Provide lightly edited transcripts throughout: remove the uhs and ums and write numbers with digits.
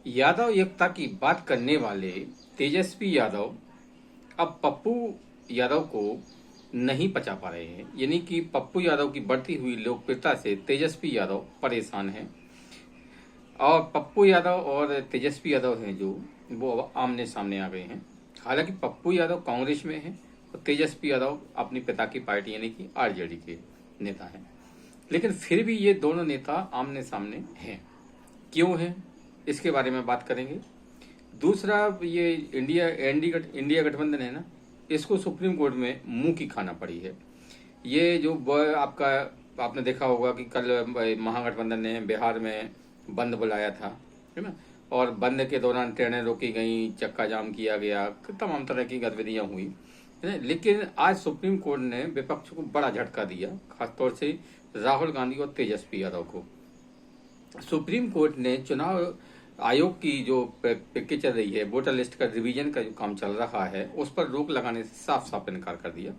यादव एकता की बात करने वाले तेजस्वी यादव अब पप्पू यादव को नहीं पचा पा रहे हैं। यानी कि पप्पू यादव की बढ़ती हुई लोकप्रियता से तेजस्वी यादव परेशान हैं और पप्पू यादव और तेजस्वी यादव हैं जो वो अब आमने सामने आ गए हैं। हालांकि पप्पू यादव कांग्रेस में हैं और तेजस्वी यादव अपनी पिता की पार्टी यानी कि आरजेडी के नेता हैं, लेकिन फिर भी ये दोनों नेता आमने सामने हैं। क्यों है, इसके बारे में बात करेंगे। दूसरा, ये इंडिया गठबंधन है ना, इसको सुप्रीम कोर्ट में मुंह की खाना पड़ी है। ये जो आपका आपने देखा होगा कि कल महागठबंधन ने बिहार में बंद बुलाया था, है ना, और बंद के दौरान ट्रेनें रोकी गई, चक्का जाम किया गया, तमाम तरह की गतिविधियां हुई, है ना। लेकिन आज सुप्रीम कोर्ट ने विपक्ष को बड़ा झटका दिया, खासतौर से राहुल गांधी और तेजस्वी यादव को। सुप्रीम कोर्ट ने चुनाव आयोग की जो प्रक्रिया चल रही है, वोटर लिस्ट का रिवीजन का जो काम चल रहा है, उस पर रोक लगाने से साफ साफ इनकार कर दिया।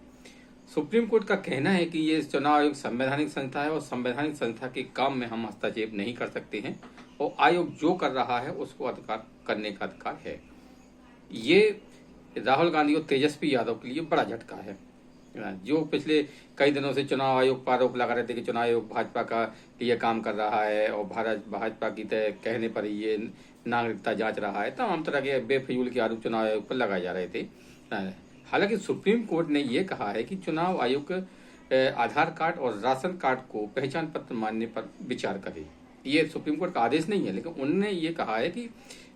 सुप्रीम कोर्ट का कहना है कि ये चुनाव आयोग संवैधानिक संस्था है और संवैधानिक संस्था के काम में हम हस्तक्षेप नहीं कर सकते हैं और आयोग जो कर रहा है उसको अधिकार करने का अधिकार है। ये राहुल गांधी और तेजस्वी यादव के लिए बड़ा झटका है। जो पिछले कई दिनों से चुनाव आयोग पर आरोप लगा रहे थे कि चुनाव आयोग भाजपा का लिए काम कर रहा है और भाजपा की तय कहने पर ये नागरिकता जांच रहा है, तमाम तरह के बेफजूल के आरोप चुनाव आयोग पर लगाए जा रहे थे। हालांकि सुप्रीम कोर्ट ने यह कहा है कि चुनाव आयोग आधार कार्ड और राशन कार्ड को पहचान पत्र मानने पर विचार करे। ये सुप्रीम कोर्ट का आदेश नहीं है, लेकिन उन्होंने ये कहा है कि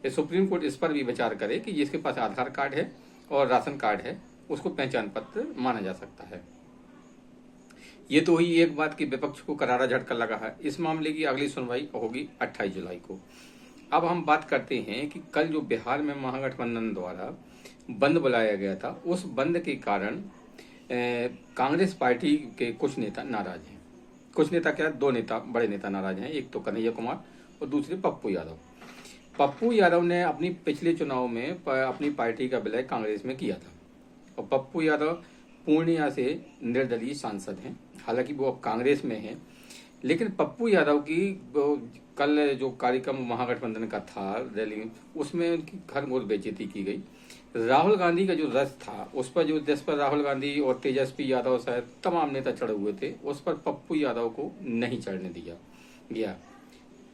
सुप्रीम कोर्ट इस पर भी विचार करे कि जिसके पास आधार कार्ड है और राशन कार्ड है उसको पहचान पत्र माना जा सकता है। ये तो हुई एक बात कि विपक्ष को करारा झटका लगा है। इस मामले की अगली सुनवाई होगी 28 जुलाई को। अब हम बात करते हैं कि कल जो बिहार में महागठबंधन द्वारा बंद बुलाया गया था, उस बंद के कारण कांग्रेस पार्टी के कुछ नेता नाराज हैं। कुछ नेता क्या, दो नेता, बड़े नेता नाराज हैं। एक तो कन्हैया कुमार और दूसरे पप्पू यादव। पप्पू यादव ने अपनी पिछले चुनाव में अपनी पार्टी का विलय कांग्रेस में किया था और पप्पू यादव पूर्णिया से निर्दलीय सांसद हैं। हालांकि वो अब कांग्रेस में हैं, लेकिन पप्पू यादव की कल जो कार्यक्रम महागठबंधन का था रैली में, उसमें उनकी घर मोर बेइज्जती की गई। राहुल गांधी का जो रथ था उस पर जिस पर राहुल गांधी और तेजस्वी यादव सहित तमाम नेता चढ़े हुए थे, उस पर पप्पू यादव को नहीं चढ़ने दिया गया।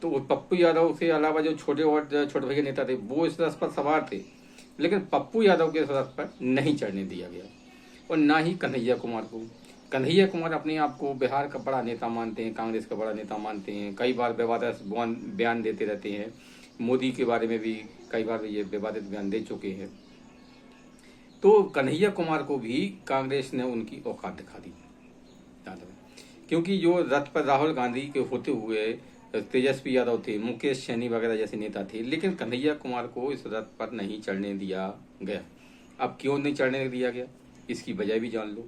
तो पप्पू यादव से अलावा जो छोटे भैया नेता थे वो इस रथ पर सवार थे, लेकिन पप्पू यादव के रथ पर नहीं चढ़ने दिया गया। और ना ही कन्हैया कुमार को। कन्हैया कुमार अपने आप को बिहार का बड़ा नेता मानते हैं, कांग्रेस का बड़ा नेता मानते हैं, कई बार विवादित बयान देते रहते हैं। मोदी के बारे में भी कई बार ये विवादित बयान दे चुके हैं। तो कन्हैया कुमार को भी कांग्रेस ने उनकी औकात दिखा दी, क्योंकि जो रथ पर राहुल गांधी के होते हुए तेजस्वी यादव थे, मुकेश सैनी वगैरह जैसे नेता थे, लेकिन कन्हैया कुमार को इस रथ पर नहीं चढ़ने दिया गया। अब क्यों नहीं चढ़ने दिया गया, इसकी वजह भी जान लो।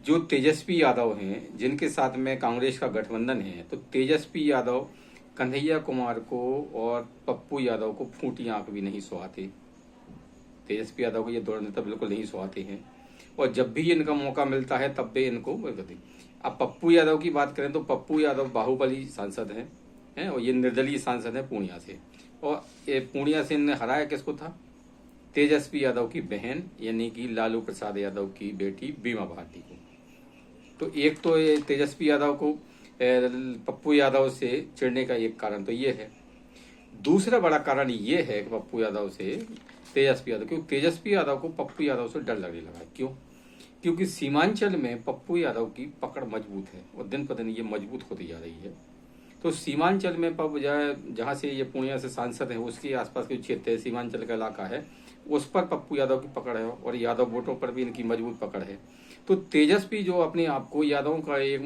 जो तेजस्वी यादव हैं, जिनके साथ में कांग्रेस का गठबंधन है, तो तेजस्वी यादव कन्हैया कुमार को और पप्पू यादव को फूटी आंख भी नहीं सुहाते। तेजस्वी यादव को ये दोनों नेता बिल्कुल नहीं सुहाते हैं और जब भी इनका मौका मिलता है तब भी इनको। अब पप्पू यादव की बात करें तो पप्पू यादव बाहुबली सांसद हैं और ये निर्दलीय सांसद हैं पूर्णिया से। और ये पूर्णिया से इन्हें हराया किसको था, तेजस्वी यादव की बहन यानी कि लालू प्रसाद यादव की बेटी बीमा भारती को। तो एक तो ये तेजस्वी यादव को पप्पू यादव से चिढ़ने का एक कारण तो ये है। दूसरा बड़ा कारण ये है कि पप्पू यादव से तेजस्वी यादव, क्योंकि तेजस्वी यादव को पप्पू यादव से डर लगने लगा। क्यों? क्योंकि सीमांचल में पप्पू यादव की पकड़ मजबूत है और दिन पर दिन ये मजबूत होती जा रही है। तो सीमांचल में जहाँ से ये पूर्णिया से सांसद है उसके आसपास के क्षेत्र है, सीमांचल का इलाका है, उस पर पप्पू यादव की पकड़ है और यादव वोटों पर भी इनकी मजबूत पकड़ है। तो तेजस्वी जो अपने आप को यादवों का एक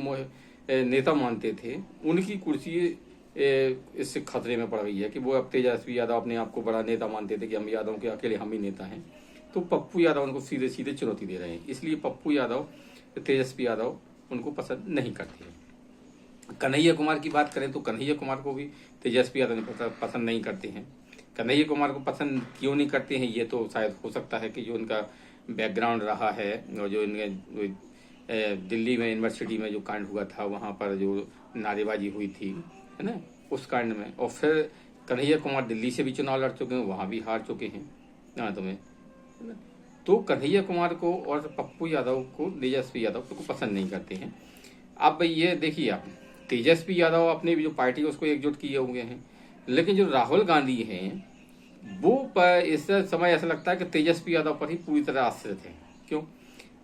नेता मानते थे, उनकी कुर्सी इससे खतरे में पड़ गई है कि वो अब तेजस्वी यादव अपने आप को बड़ा नेता मानते थे कि हम यादवों के अकेले हम ही नेता हैं, तो पप्पू यादव उनको सीधे सीधे चुनौती दे रहे हैं। इसलिए पप्पू यादव, तेजस्वी यादव उनको पसंद नहीं करते हैं। कन्हैया कुमार की बात करें तो कन्हैया कुमार को भी तेजस्वी यादव पसंद नहीं करते हैं। कन्हैया कुमार को पसंद क्यों नहीं करते हैं, ये तो शायद हो सकता है कि जो उनका बैकग्राउंड रहा है और जो इनके दिल्ली में यूनिवर्सिटी में जो कांड हुआ था, वहाँ पर जो नारेबाजी हुई थी, है ना, उस कांड में। और फिर कन्हैया कुमार दिल्ली से भी चुनाव लड़ चुके हैं, वहाँ भी हार चुके हैं। हाँ तुम्हें है ना? तो कन्हैया कुमार को और पप्पू यादव को तेजस्वी यादव को पसंद नहीं करते हैं। अब ये देखिए आप, तेजस्वी यादव अपनी जो पार्टी है उसको एकजुट किए हुए हैं, लेकिन जो राहुल गांधी हैं वो इस समय ऐसा लगता है कि तेजस्वी यादव पर ही पूरी तरह आश्रित है। क्यों?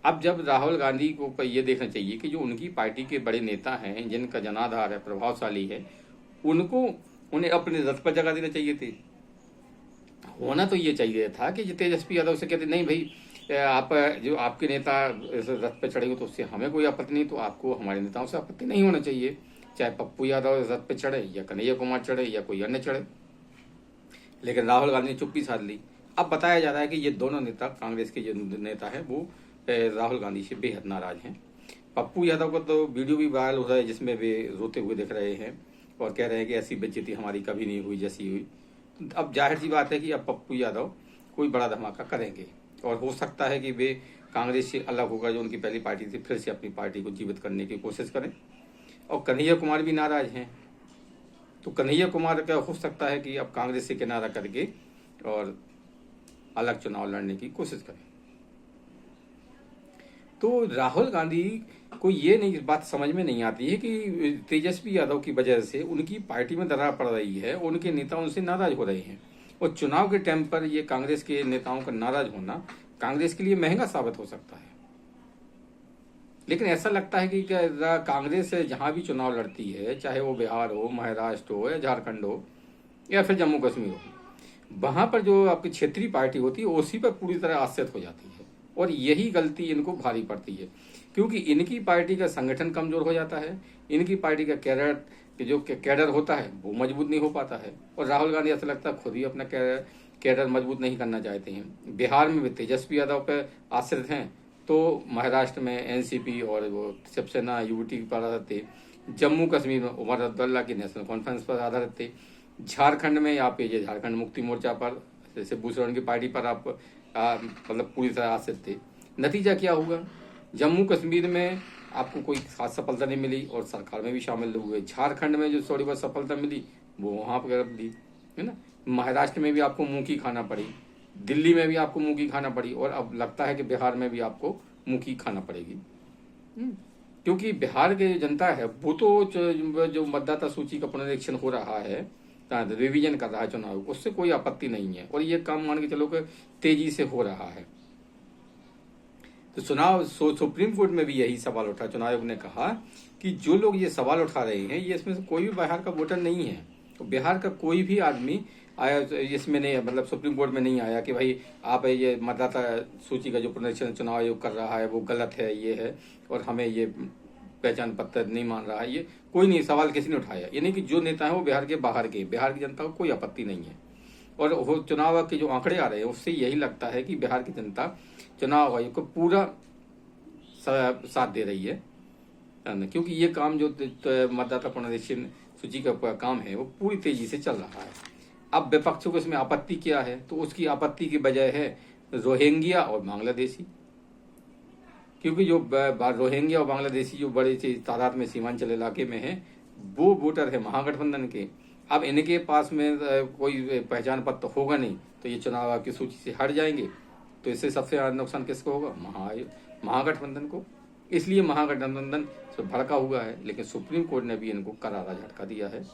अब जब राहुल गांधी को पर ये देखना चाहिए कि जो उनकी पार्टी के बड़े नेता हैं, जिनका जनाधार है, प्रभावशाली है, उनको उन्हें अपने रथ पर जगह देना चाहिए थे। होना तो ये चाहिए था कि जो तेजस्वी यादव से कहते नहीं भाई, आप जो आपके नेता इस रथ पे चढ़ेंगे तो उससे हमें कोई आपत्ति नहीं, तो आपको हमारे नेताओं से आपत्ति नहीं होना चाहिए, चाहे पप्पू यादव रथ पे चढ़े या कन्हैया कुमार चढ़े या कोई अन्य चढ़े। लेकिन राहुल गांधी ने चुप्पी साध ली। अब बताया जा रहा है कि ये दोनों नेता, कांग्रेस के जो नेता हैं वो राहुल गांधी से बेहद नाराज हैं। पप्पू यादव का तो वीडियो भी वायरल हो रहा है जिसमें वे रोते हुए दिख रहे हैं और कह रहे हैं कि ऐसी बेइज्जती हमारी कभी नहीं हुई जैसी हुई। अब जाहिर सी बात है कि अब पप्पू यादव कोई बड़ा धमाका करेंगे और हो सकता है कि वे कांग्रेस से अलग होकर जो उनकी पहली पार्टी थी फिर से अपनी पार्टी को जीवित करने की कोशिश करें। और कन्हैया कुमार भी नाराज हैं, तो कन्हैया कुमार का हो सकता है कि अब कांग्रेस से किनारा करके और अलग चुनाव लड़ने की कोशिश करें। तो राहुल गांधी को ये नहीं बात समझ में नहीं आती है कि तेजस्वी यादव की वजह से उनकी पार्टी में दरार पड़ रही है, उनके नेता उनसे नाराज हो रहे हैं और चुनाव के टाइम पर ये कांग्रेस के नेताओं का नाराज होना कांग्रेस के लिए महंगा साबित हो सकता है। लेकिन ऐसा लगता है कि कांग्रेस जहां भी चुनाव लड़ती है, चाहे वो बिहार हो, महाराष्ट्र हो या झारखंड हो या फिर जम्मू कश्मीर हो, वहां पर जो आपकी क्षेत्रीय पार्टी होती है उसी पर पूरी तरह आश्रित हो जाती है और यही गलती इनको भारी पड़ती है, क्योंकि इनकी पार्टी का संगठन कमजोर हो जाता है, इनकी पार्टी का कैडर होता है वो मजबूत नहीं हो पाता है। और राहुल गांधी ऐसा लगता है खुद ही अपना कैडर मजबूत नहीं करना चाहते हैं। बिहार में भी तेजस्वी यादव पर आश्रित हैं, तो महाराष्ट्र में एनसीपी और वो शिवसेना यूटी पर आधारित थे, जम्मू कश्मीर में उमर अब्दुल्ला की नेशनल कॉन्फ्रेंस पर आधारित थे, झारखंड में आप ये झारखंड मुक्ति मोर्चा पर शिबू सोरेन की पार्टी पर आप मतलब पूरी तरह आश्रित थे। नतीजा क्या हुआ? जम्मू कश्मीर में आपको कोई खास सफलता नहीं मिली और सरकार में भी शामिल हुए। झारखंड में जो थोड़ी बहुत सफलता मिली वो वहां पर दी, है ना। महाराष्ट्र में भी आपको मुंह की खाना पड़ी, दिल्ली में भी आपको मुंह की खाना पड़ी और अब लगता है कि बिहार में भी आपको मुंह की खाना पड़ेगी। क्योंकि बिहार की जनता है वो तो जो मतदाता सूची का पुनरीक्षण हो रहा है, रिवीजन कर रहा है चुनाव, उससे कोई आपत्ति नहीं है और ये काम मान के चलो कि तेजी से हो रहा है। तो चुनाव सुप्रीम कोर्ट में भी यही सवाल उठा। चुनाव आयोग ने कहा कि जो लोग ये सवाल उठा रहे हैं ये इसमें से कोई भी बिहार का वोटर नहीं है, तो बिहार का कोई भी आदमी आया इसमें नहीं, मतलब सुप्रीम कोर्ट में नहीं आया कि भाई आप ये मतदाता सूची का जो पुनरीक्षण चुनाव आयोग कर रहा है वो गलत है, ये है और हमें ये पहचान पत्र नहीं मान रहा है। ये कोई नहीं, सवाल किसी ने उठाया। यानी कि जो नेता है वो बिहार के बाहर के, बिहार की जनता को कोई आपत्ति नहीं है। और वो चुनाव के जो आंकड़े आ रहे हैं उससे यही लगता है कि बिहार की जनता चुनाव आयोग को पूरा साथ दे रही है, क्योंकि ये काम जो मतदाता पुनरीक्षण सूची का काम है वो पूरी तेजी से चल रहा है। अब विपक्षों को इसमें आपत्ति क्या है? तो उसकी आपत्ति की वजह है रोहिंग्या और बांग्लादेशी, क्योंकि जो रोहिंग्या और बांग्लादेशी जो बड़े तादाद में सीमांचल इलाके में है वो वोटर है महागठबंधन के। अब इनके पास में कोई पहचान पत्र होगा नहीं तो ये चुनाव की सूची से हट जाएंगे, तो इससे सबसे ज्यादा नुकसान किसको होगा? महागठबंधन को। इसलिए महागठबंधन भड़का हुआ है, लेकिन सुप्रीम कोर्ट ने भी इनको करारा झटका दिया है।